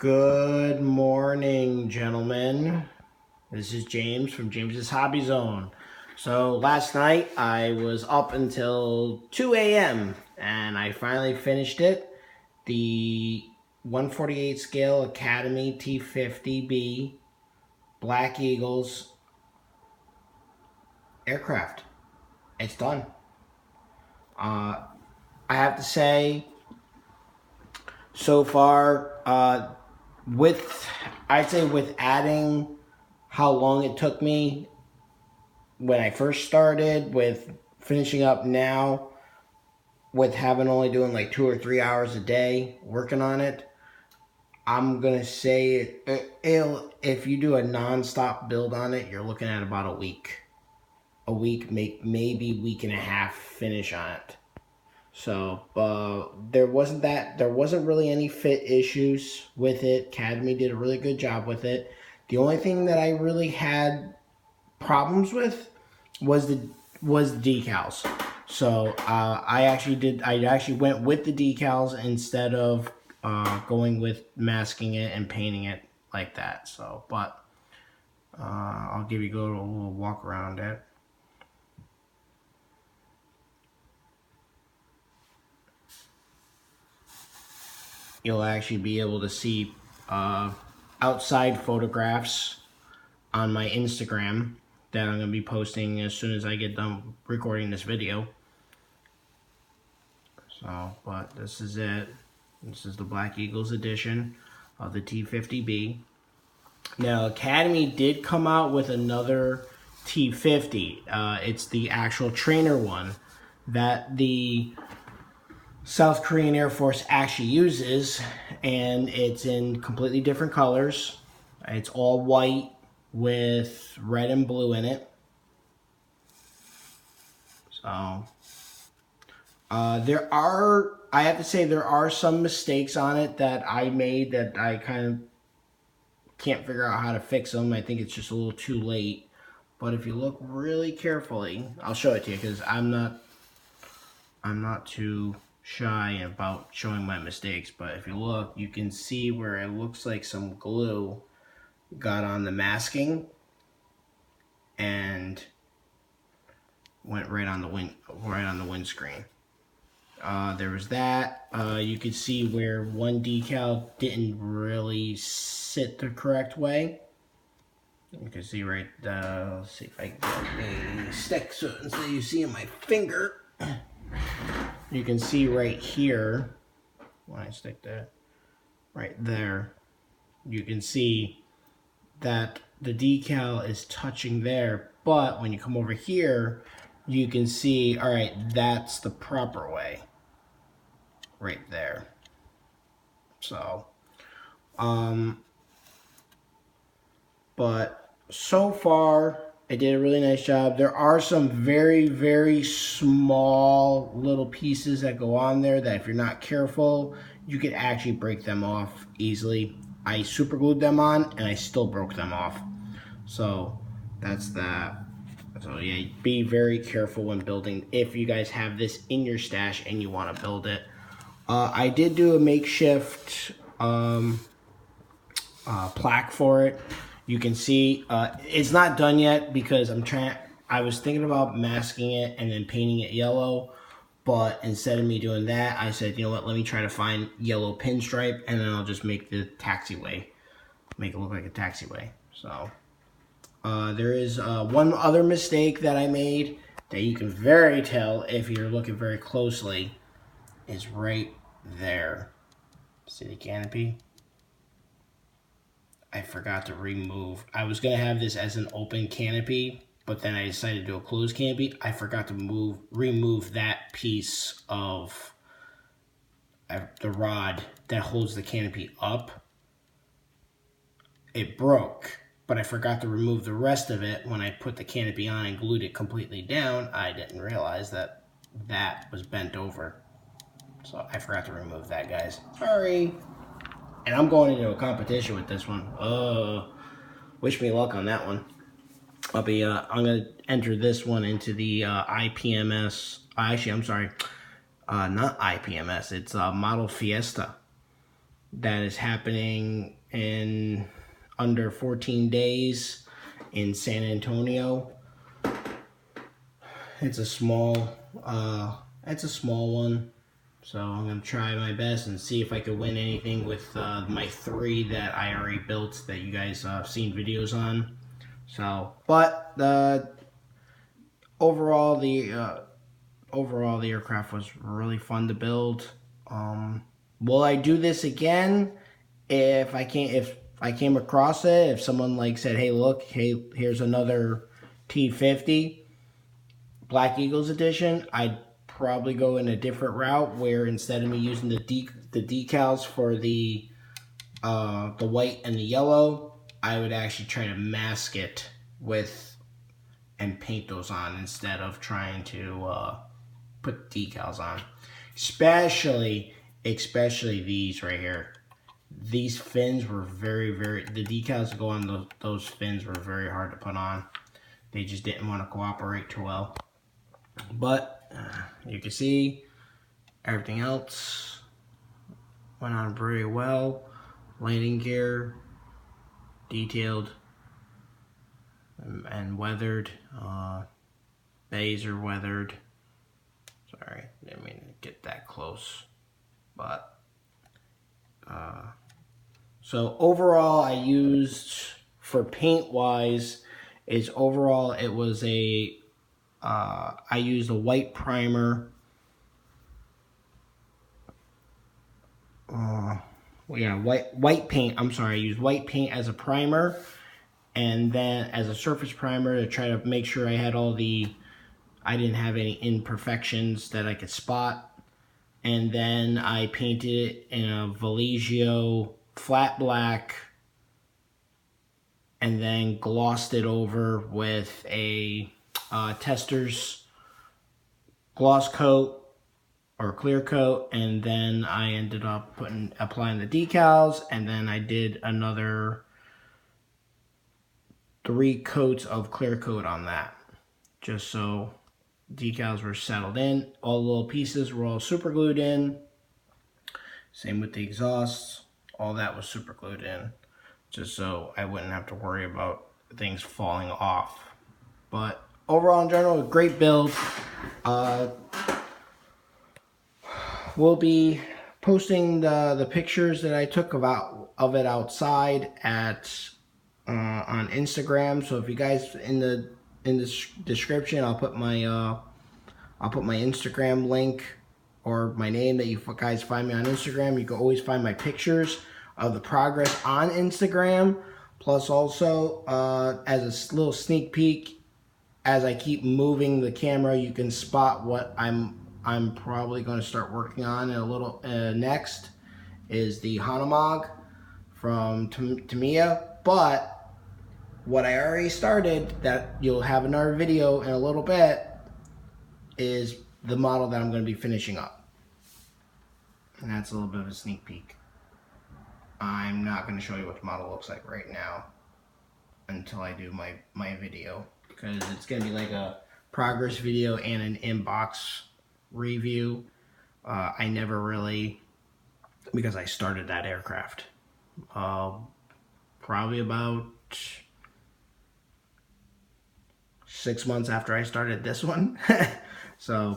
Good morning, gentlemen. This is James from James's Hobby Zone. So last night I was up until 2 a.m. and I finally finished it. The 148 scale Academy T-50B Black Eagles aircraft. It's done. I have to say, so far, I'd say with adding how long it took me when I first started, with finishing up now, with having only doing like 2 or 3 hours a day working on it, I'm gonna say if you do a non-stop build on it, you're looking at about a week, maybe week and a half finish on it. So there wasn't really any fit issues with it. Academy did a really good job with it. The only thing that I really had problems with was the decals. So I actually went with the decals instead of going with masking it and painting it like that. So, but I'll give you a little walk around it. You'll actually be able to see outside photographs on my Instagram that I'm going to be posting as soon as I get done recording this video. So, but this is it. This is the Black Eagles edition of the T-50B. Now, Academy did come out with another T-50. It's the actual trainer one that the South Korean Air Force actually uses, and it's in completely different colors. It's all white with red and blue in it. So I have to say there are some mistakes on it that I made that I kind of can't figure out how to fix them. I think it's just a little too late. But if you look really carefully, I'll show it to you because I'm not too shy about showing my mistakes. But if you look, you can see where it looks like some glue got on the masking and went right on the windscreen. There was that. You could see where one decal didn't really sit the correct way. You can see right, let's see if I can get a stick so you see in my finger. You can see right here, when I stick that right there, you can see that the decal is touching there, but when you come over here, you can see, all right, that's the proper way. Right there. So, but so far, I did a really nice job. There are some very, very small little pieces that go on there that if you're not careful, you could actually break them off easily. I super glued them on and I still broke them off. So that's that. So yeah, be very careful when building if you guys have this in your stash and you want to build it. I did do a makeshift plaque for it. You can see it's not done yet because I was thinking about masking it and then painting it yellow, but instead of me doing that, I said, you know what, let me try to find yellow pinstripe and then I'll just make the taxiway, make it look like a taxiway. So there is one other mistake that I made that you can very tell if you're looking very closely is right there. See the canopy? I forgot to remove. I was going to have this as an open canopy, but then I decided to do a closed canopy. I forgot to remove that piece of the rod that holds the canopy up. It broke, but I forgot to remove the rest of it when I put the canopy on and glued it completely down. I didn't realize that that was bent over. So I forgot to remove that, guys. Sorry. And I'm going into a competition with this one. Wish me luck on that one. I'm gonna enter this one into the actually, I'm sorry, not IPMS. It's Model Fiesta. that is happening in under 14 days in San Antonio. It's a small one, so I'm gonna try my best and see if I could win anything with my 3 that I already built that you guys have seen videos on. So, but overall the aircraft was really fun to build. Will I do this again if I came across it? If someone like said, "Hey, look, hey, here's another T-50 Black Eagles edition," I'd probably go in a different route where instead of me using the decals for the white and the yellow, I would actually try to mask it with and paint those on instead of trying to put decals on. Especially these right here. These fins were very, the decals that go on those fins were very hard to put on. They just didn't want to cooperate too well. But you can see everything else went on very well. Landing gear, detailed and weathered. Bays are weathered. Sorry, didn't mean to get that close. But so overall, I used for paint wise overall it was a I used a white primer. White paint. I'm sorry, I used white paint as a primer, and then as a surface primer to try to make sure I didn't have any imperfections that I could spot. And then I painted it in a Vallejo flat black, and then glossed it over with a Tester's gloss coat or clear coat, and then I ended up applying the decals, and then I did another 3 coats of clear coat on that, just so decals were settled in. All the little pieces were all super glued in. Same with the exhausts. All that was super glued in, just so I wouldn't have to worry about things falling off. But overall, in general, a great build. We'll be posting the pictures that I took of it outside on Instagram. So if you guys in the description, I'll put my Instagram link or my name that you guys find me on Instagram. You can always find my pictures of the progress on Instagram. Plus also as a little sneak peek, as I keep moving the camera, you can spot what I'm probably going to start working on in a little next is the Hanomag from Tamiya. But what I already started, that you'll have another video in a little bit, is the model that I'm going to be finishing up. And that's a little bit of a sneak peek. I'm not going to show you what the model looks like right now until I do my video, because it's going to be like a progress video and an inbox review. I never really, because I started that aircraft probably about 6 months after I started this one. So